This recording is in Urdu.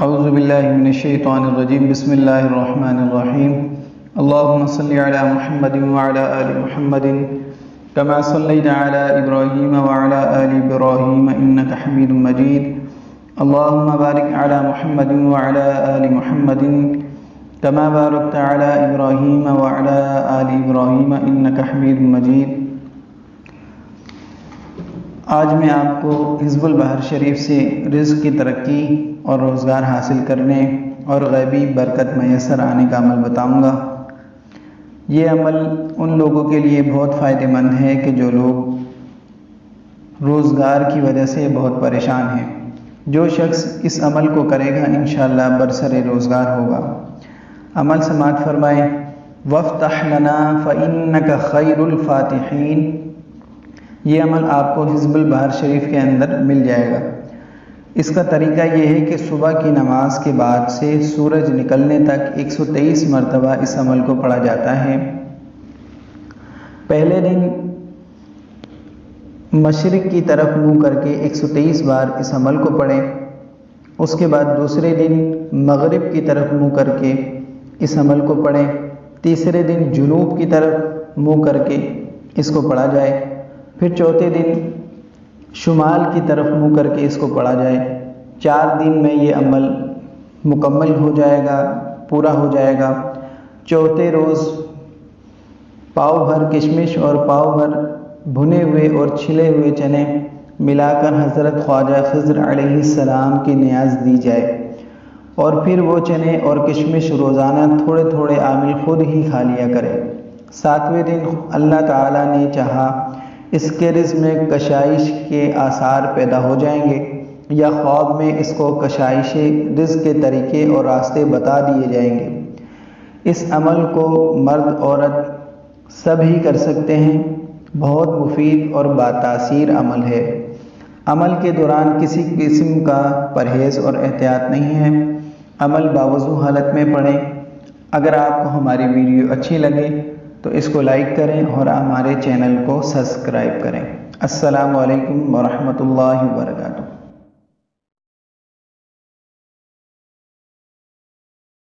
اعوذ باللہ من الشیطان الرجیم بسم اللہ الرحمن الرحیم اللہم صلی علی محمد وعلی آل محمد کما صلیت علی ابراہیم وعلی آل ابراہیم انک حمید مجید اللہم بارک علی محمد وعلی آل محمد کما بارکت علی ابراہیم وعلی آل ابراہیم انک حمید مجید۔ آج میں آپ کو حزب البحر شریف سے رزق کی ترقی اور روزگار حاصل کرنے اور غیبی برکت میسر آنے کا عمل بتاؤں گا۔ یہ عمل ان لوگوں کے لیے بہت فائدہ مند ہے کہ جو لوگ روزگار کی وجہ سے بہت پریشان ہیں۔ جو شخص اس عمل کو کرے گا انشاءاللہ برسر روزگار ہوگا۔ عمل سماعت فرمائیں۔ وَافْتَحْ لَنَا فَإِنَّكَ خَيْرُ الْفَاتِحِينَ۔ یہ عمل آپ کو حزب البحر شریف کے اندر مل جائے گا۔ اس کا طریقہ یہ ہے کہ صبح کی نماز کے بعد سے سورج نکلنے تک 123 مرتبہ اس عمل کو پڑھا جاتا ہے۔ پہلے دن مشرق کی طرف منہ کر کے 123 بار اس عمل کو پڑھیں۔ اس کے بعد دوسرے دن مغرب کی طرف منہ کر کے اس عمل کو پڑھیں۔ تیسرے دن جنوب کی طرف منہ کر کے اس کو پڑھا جائے۔ پھر چوتھے دن شمال کی طرف منہ کر کے اس کو پڑھا جائے۔ 4 دن میں یہ عمل مکمل ہو جائے گا، پورا ہو جائے گا۔ چوتھے روز پاؤ بھر کشمش اور پاؤ بھر بھنے ہوئے اور چھلے ہوئے چنے ملا کر حضرت خواجہ خضر علیہ السلام کی نیاز دی جائے، اور پھر وہ چنے اور کشمش روزانہ تھوڑے تھوڑے عامل خود ہی کھا لیا کرے۔ 7ویں دن اللہ تعالیٰ نے چاہا اس کے رزق میں کشائش کے آثار پیدا ہو جائیں گے، یا خواب میں اس کو کشائش رزق کے طریقے اور راستے بتا دیے جائیں گے۔ اس عمل کو مرد عورت سب ہی کر سکتے ہیں۔ بہت مفید اور باتاثیر عمل ہے۔ عمل کے دوران کسی قسم کا پرہیز اور احتیاط نہیں ہے۔ عمل باوضو حالت میں پڑھیں۔ اگر آپ کو ہماری ویڈیو اچھی لگے تو اس کو لائک کریں اور ہمارے چینل کو سبسکرائب کریں۔ السلام علیکم ورحمۃ اللہ وبرکاتہ۔